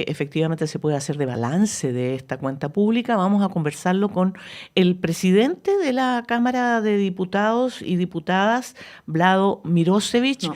efectivamente se puede hacer de balance de esta cuenta pública. Vamos a conversarlo con el presidente de la Cámara de Diputados y Diputadas, Vlado Mirosevic. No.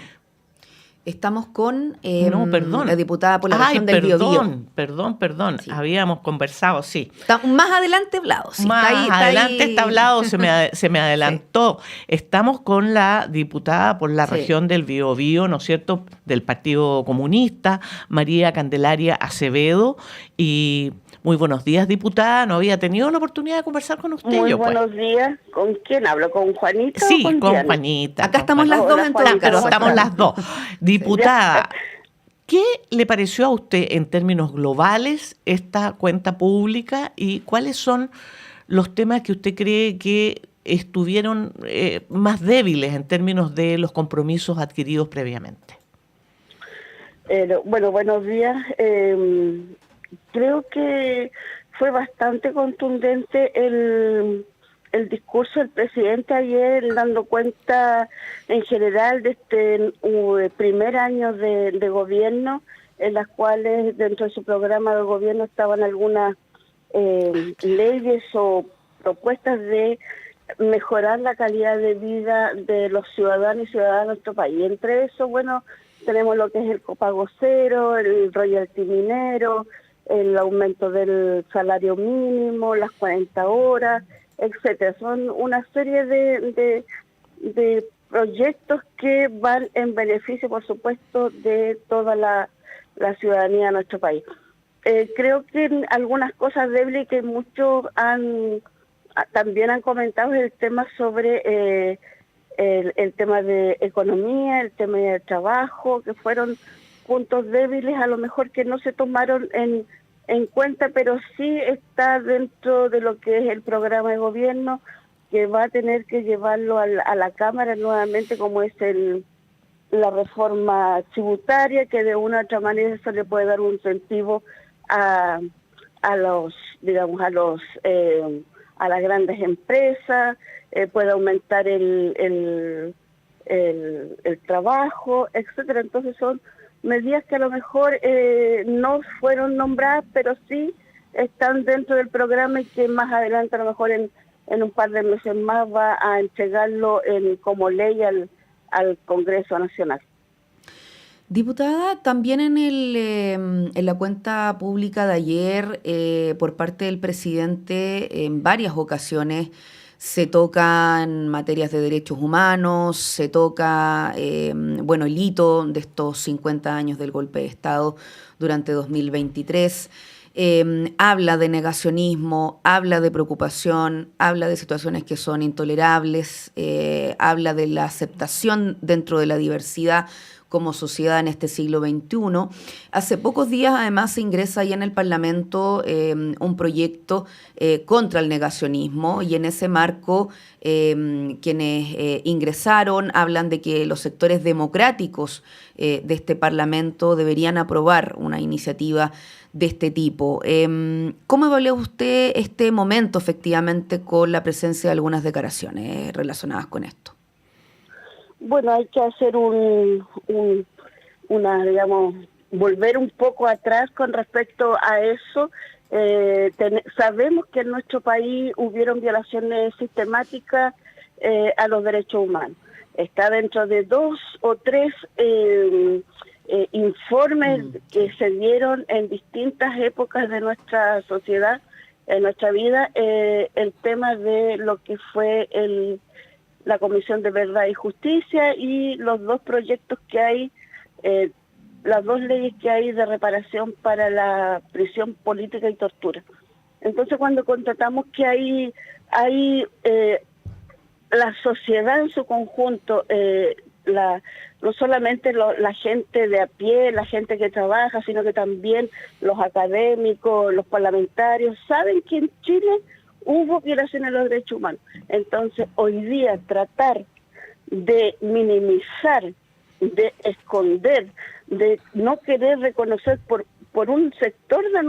Estamos con No, la perdón. diputada por la Ay, región del Biobío. perdón. Sí. Habíamos conversado, sí. Más adelante, Vlado. Sí, Más adelante está hablado, se me adelantó. Sí. Estamos con la diputada por la región del Biobío, ¿no es cierto?, del Partido Comunista, María Candelaria Acevedo. Y muy buenos días, diputada. No había tenido la oportunidad de conversar con usted. Muy buenos días. ¿Con quién hablo? ¿Con Juanita? Sí, o con Diana? Juanita. Acá estamos las dos en todo caso. Pero estamos las dos. Diputada, ¿qué le pareció a usted en términos globales esta cuenta pública y cuáles son los temas que usted cree que estuvieron más débiles en términos de los compromisos adquiridos previamente? Bueno, buenos días. Creo que fue bastante contundente el discurso del presidente ayer, dando cuenta en general de este primer año de gobierno, en las cuales dentro de su programa de gobierno estaban algunas leyes o propuestas de mejorar la calidad de vida de los ciudadanos y ciudadanas de nuestro país. Entre eso, bueno, tenemos lo que es el copago cero, el royalty minero, el aumento del salario mínimo, las 40 horas, etcétera. Son una serie de proyectos que van en beneficio, por supuesto, de toda la ciudadanía de nuestro país. Creo que algunas cosas débiles que muchos también han comentado es el tema sobre el tema de economía, el tema de trabajo, que fueron puntos débiles a lo mejor que no se tomaron en cuenta, pero sí está dentro de lo que es el programa de gobierno, que va a tener que llevarlo a la Cámara nuevamente, como es la reforma tributaria, que de una u otra manera eso le puede dar un incentivo a los, digamos, a las grandes empresas, puede aumentar el trabajo, etcétera. Entonces son medidas que a lo mejor no fueron nombradas, pero sí están dentro del programa y que más adelante a lo mejor en un par de meses más va a entregarlo como ley al Congreso Nacional. Diputada, también en la cuenta pública de ayer, por parte del presidente, en varias ocasiones se tocan materias de derechos humanos, se toca, el hito de estos 50 años del golpe de Estado durante 2023. Habla de negacionismo, habla de preocupación, habla de situaciones que son intolerables, habla de la aceptación dentro de la diversidad como sociedad en este siglo XXI. Hace pocos días, además, se ingresa ahí en el Parlamento un proyecto contra el negacionismo, y en ese marco quienes ingresaron hablan de que los sectores democráticos de este Parlamento deberían aprobar una iniciativa de este tipo. ¿Cómo evalúa usted este momento, efectivamente, con la presencia de algunas declaraciones relacionadas con esto? Bueno, hay que hacer volver un poco atrás con respecto a eso. Sabemos que en nuestro país hubieron violaciones sistemáticas a los derechos humanos. Está dentro de 2 o 3 informes que se dieron en distintas épocas de nuestra sociedad, en nuestra vida, el tema de lo que fue la Comisión de Verdad y Justicia y los 2 proyectos que hay, las 2 leyes que hay de reparación para la prisión política y tortura. Entonces, cuando constatamos que hay la sociedad en su conjunto, no solamente la gente de a pie, la gente que trabaja, sino que también los académicos, los parlamentarios, saben que en Chile hubo violaciones a los derechos humanos. Entonces, hoy día tratar de minimizar, de esconder, de no querer reconocer por un sector de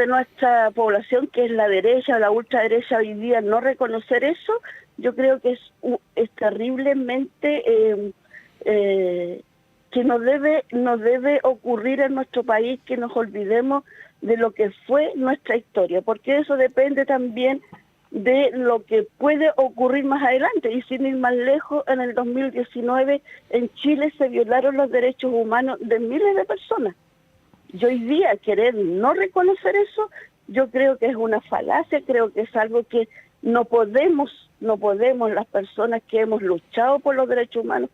nuestra población, que es la derecha o la ultraderecha, hoy día no reconocer eso, yo creo que es terriblemente que no debe ocurrir en nuestro país que nos olvidemos de lo que fue nuestra historia, porque eso depende también de lo que puede ocurrir más adelante. Y sin ir más lejos, en el 2019 en Chile se violaron los derechos humanos de miles de personas. Y hoy día querer no reconocer eso, yo creo que es una falacia, creo que es algo que no podemos las personas que hemos luchado por los derechos humanos,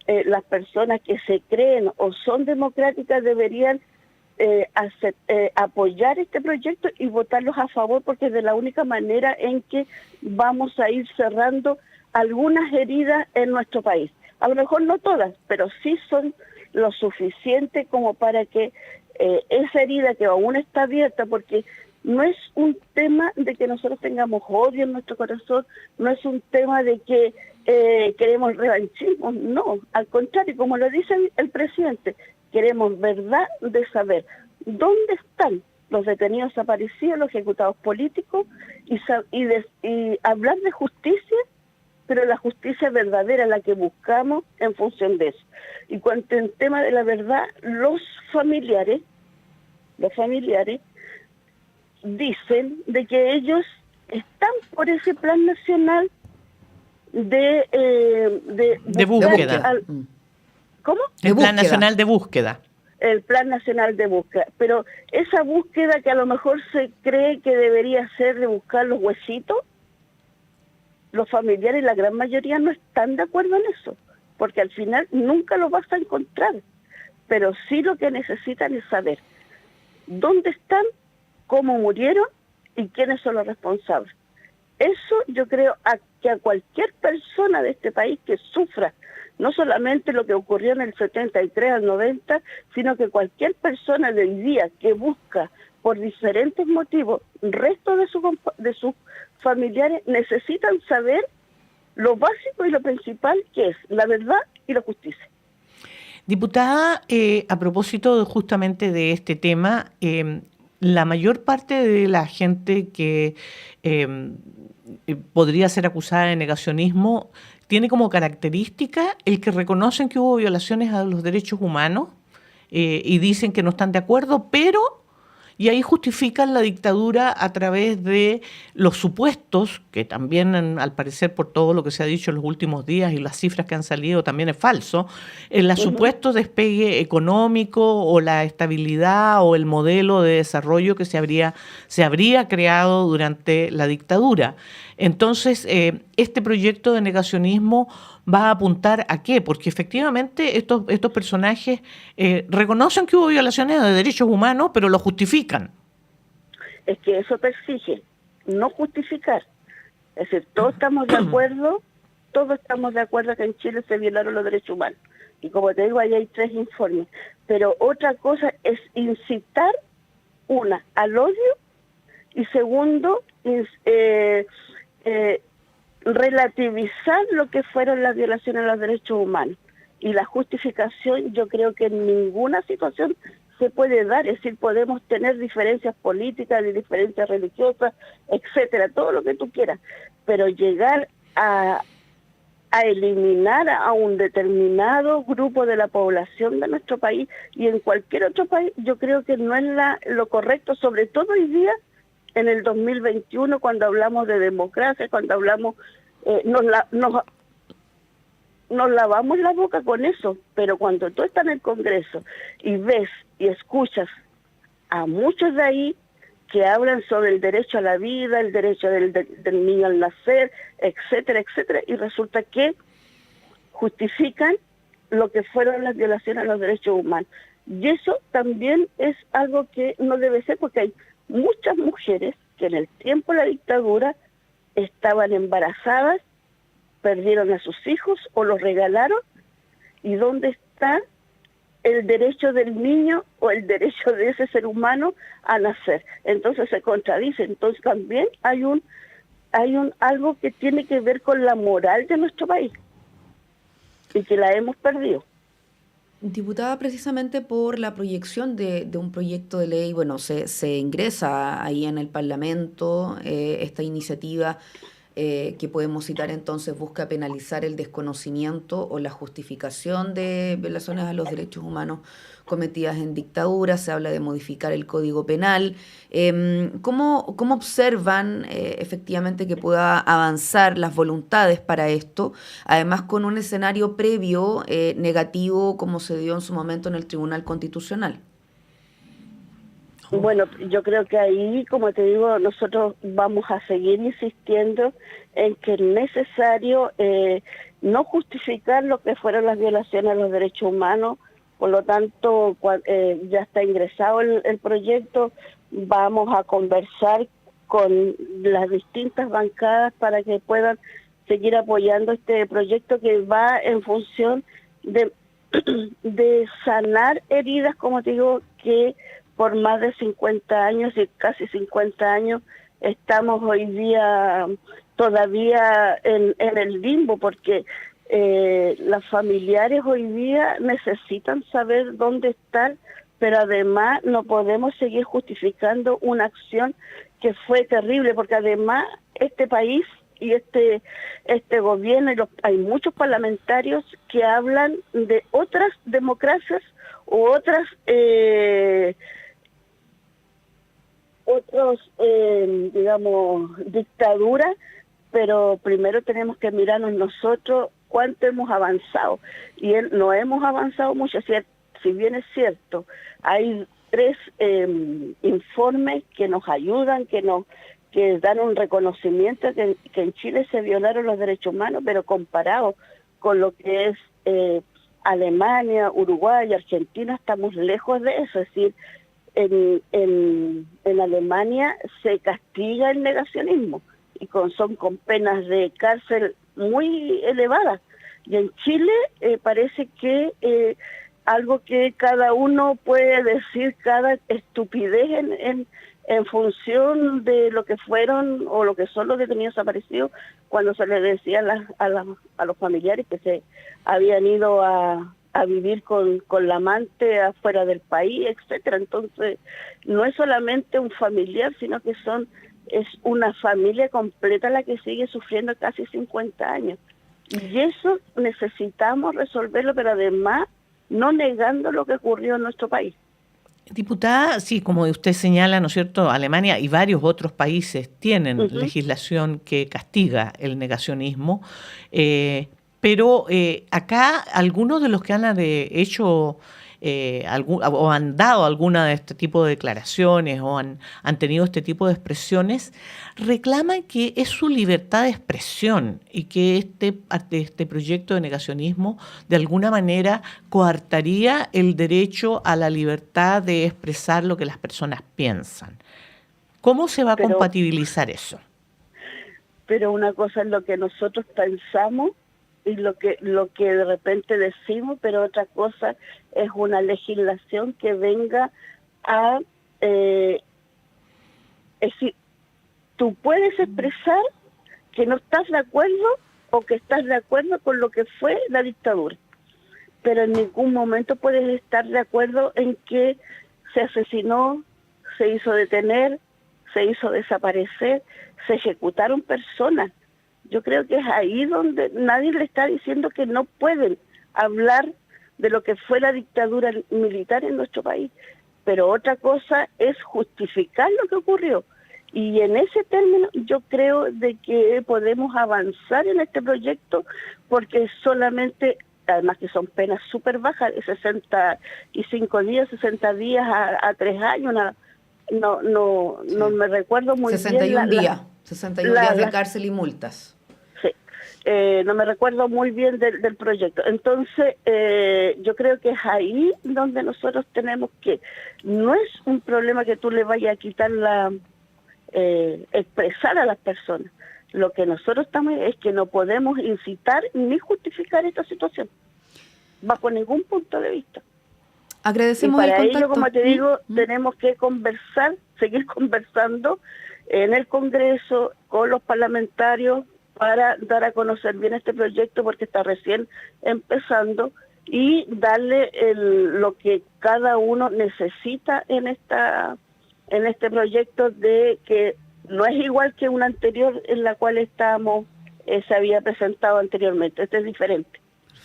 las personas que se creen o son democráticas deberían apoyar este proyecto y votarlos a favor, porque es de la única manera en que vamos a ir cerrando algunas heridas en nuestro país. A lo mejor no todas, pero sí son lo suficiente como para que esa herida que aún está abierta, porque no es un tema de que nosotros tengamos odio en nuestro corazón, no es un tema de que queremos revanchismo, no, al contrario, como lo dice el presidente, queremos verdad de saber dónde están los detenidos desaparecidos, los ejecutados políticos, y hablar de justicia, pero la justicia verdadera, la que buscamos en función de eso. Y cuanto en tema de la verdad, los familiares dicen de que ellos están por ese plan nacional de búsqueda. ¿Cómo? El Plan Nacional de Búsqueda. El Plan Nacional de Búsqueda. Pero esa búsqueda que a lo mejor se cree que debería ser de buscar los huesitos, los familiares, la gran mayoría no están de acuerdo en eso, porque al final nunca los vas a encontrar. Pero sí lo que necesitan es saber dónde están, cómo murieron y quiénes son los responsables. Eso yo creo que a cualquier persona de este país que sufra, no solamente lo que ocurrió en el 73 al 90, sino que cualquier persona de hoy día que busca por diferentes motivos, resto de sus familiares necesitan saber lo básico y lo principal, que es la verdad y la justicia. Diputada, a propósito justamente de este tema, la mayor parte de la gente que podría ser acusada de negacionismo tiene como característica el que reconocen que hubo violaciones a los derechos humanos y dicen que no están de acuerdo, pero y ahí justifican la dictadura a través de los supuestos, que también al parecer por todo lo que se ha dicho en los últimos días y las cifras que han salido también es falso, el supuesto despegue económico o la estabilidad o el modelo de desarrollo que se habría creado durante la dictadura. Entonces, este proyecto de negacionismo va a apuntar a qué, porque efectivamente estos personajes reconocen que hubo violaciones de derechos humanos, pero lo justifican. Es que eso persigue, no justificar. Es decir, todos estamos de acuerdo que en Chile se violaron los derechos humanos. Y como te digo, ahí hay 3 informes. Pero otra cosa es incitar, al odio, y segundo, relativizar lo que fueron las violaciones a los derechos humanos. Y la justificación, yo creo que en ninguna situación se puede dar, es decir, podemos tener diferencias políticas, diferencias religiosas, etcétera, todo lo que tú quieras, pero llegar a eliminar a un determinado grupo de la población de nuestro país y en cualquier otro país, yo creo que no es lo correcto, sobre todo hoy día, en el 2021, cuando hablamos de democracia, cuando hablamos, nos lavamos la boca con eso, pero cuando tú estás en el Congreso y ves y escuchas a muchos de ahí que hablan sobre el derecho a la vida, el derecho del niño al nacer, etcétera, etcétera, y resulta que justifican lo que fueron las violaciones a los derechos humanos. Y eso también es algo que no debe ser, porque hay muchas mujeres que en el tiempo de la dictadura estaban embarazadas, perdieron a sus hijos o los regalaron, y dónde está el derecho del niño o el derecho de ese ser humano a nacer. Entonces se contradice. Entonces también hay algo que tiene que ver con la moral de nuestro país y que la hemos perdido. Diputada, precisamente por la proyección de un proyecto de ley, bueno, se ingresa ahí en el Parlamento esta iniciativa que podemos citar entonces, busca penalizar el desconocimiento o la justificación de violaciones a los derechos humanos cometidas en dictadura. Se habla de modificar el Código Penal. ¿Cómo observan efectivamente que pueda avanzar las voluntades para esto? Además, con un escenario previo negativo como se dio en su momento en el Tribunal Constitucional. Bueno, yo creo que ahí, como te digo, nosotros vamos a seguir insistiendo en que es necesario no justificar lo que fueron las violaciones a los derechos humanos. Por lo tanto, ya está ingresado el proyecto, vamos a conversar con las distintas bancadas para que puedan seguir apoyando este proyecto que va en función de, de sanar heridas, como te digo, que por más de 50 años y casi 50 años estamos hoy día todavía en el limbo, porque las familiares hoy día necesitan saber dónde están, pero además no podemos seguir justificando una acción que fue terrible, porque además este país y este gobierno, hay muchos parlamentarios que hablan de otras democracias u otras digamos, dictaduras, pero primero tenemos que mirarnos nosotros cuánto hemos avanzado. Y no hemos avanzado mucho, si bien es cierto, hay 3 informes que nos ayudan, que dan un reconocimiento que en Chile se violaron los derechos humanos, pero comparado con lo que es Alemania, Uruguay, Argentina, estamos lejos de eso. Es decir, en Alemania se castiga el negacionismo y son con penas de cárcel muy elevadas, y en Chile parece que algo que cada uno puede decir cada estupidez en función de lo que fueron o lo que son los detenidos desaparecidos, cuando se les decía a los familiares que se habían ido a vivir con la amante afuera del país, etcétera. Entonces, no es solamente un familiar, sino que es una familia completa la que sigue sufriendo casi 50 años. Y eso necesitamos resolverlo, pero además no negando lo que ocurrió en nuestro país. Diputada, sí, como usted señala, ¿no es cierto?, Alemania y varios otros países tienen legislación que castiga el negacionismo, pero acá algunos de los que han hecho o han dado alguna de este tipo de declaraciones o han tenido este tipo de expresiones, reclaman que es su libertad de expresión y que este proyecto de negacionismo de alguna manera coartaría el derecho a la libertad de expresar lo que las personas piensan. ¿Cómo se va a compatibilizar eso? Pero una cosa es lo que nosotros pensamos y lo que de repente decimos, pero otra cosa es una legislación que venga a es decir, tú puedes expresar que no estás de acuerdo o que estás de acuerdo con lo que fue la dictadura, pero en ningún momento puedes estar de acuerdo en que se asesinó, se hizo detener, se hizo desaparecer, se ejecutaron personas. Yo creo que es ahí donde nadie le está diciendo que no pueden hablar de lo que fue la dictadura militar en nuestro país, pero otra cosa es justificar lo que ocurrió. Y en ese término yo creo de que podemos avanzar en este proyecto, porque solamente, además que son penas súper bajas, de 65 días, 60 días a 3 años, no me recuerdo muy 61 bien. 61 días de cárcel y multas. No me recuerdo muy bien del proyecto. Entonces, yo creo que es ahí donde nosotros tenemos que, no es un problema que tú le vayas a quitar expresar a las personas. Lo que nosotros estamos es que no podemos incitar ni justificar esta situación, bajo ningún punto de vista. Agradecemos y para el contacto. ello, como te digo, tenemos que seguir conversando en el Congreso, con los parlamentarios, para dar a conocer bien este proyecto, porque está recién empezando, y darle lo que cada uno necesita en este proyecto, de que no es igual que una anterior en la cual estábamos, se había presentado anteriormente. Este es diferente.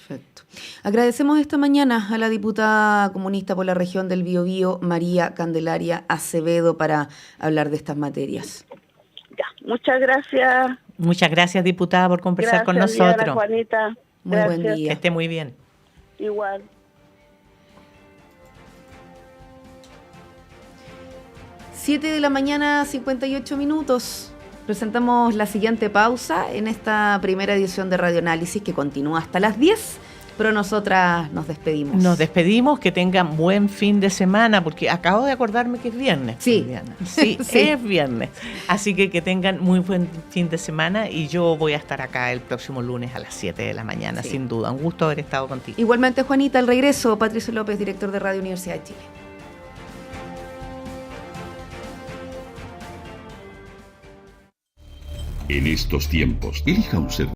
Perfecto. Agradecemos esta mañana a la diputada comunista por la región del Biobío, María Candelaria Acevedo, para hablar de estas materias. Ya, muchas gracias. Muchas gracias, diputada, por conversar con Gracias, nosotros. Diana, Juanita. Muy Gracias. buen día. Que esté muy bien. Igual. 7:58 a.m. Presentamos la siguiente pausa en esta primera edición de Radioanálisis que continúa hasta las 10, pero nosotras nos despedimos. Nos despedimos, que tengan buen fin de semana, porque acabo de acordarme que es viernes. Sí. Diana. Sí, Sí. es viernes. Así que tengan muy buen fin de semana y yo voy a estar acá el próximo lunes a las 7 de la mañana, Sí. sin duda. Un gusto haber estado contigo. Igualmente, Juanita, al regreso, Patricio López, director de Radio Universidad de Chile. En estos tiempos, elija un servicio.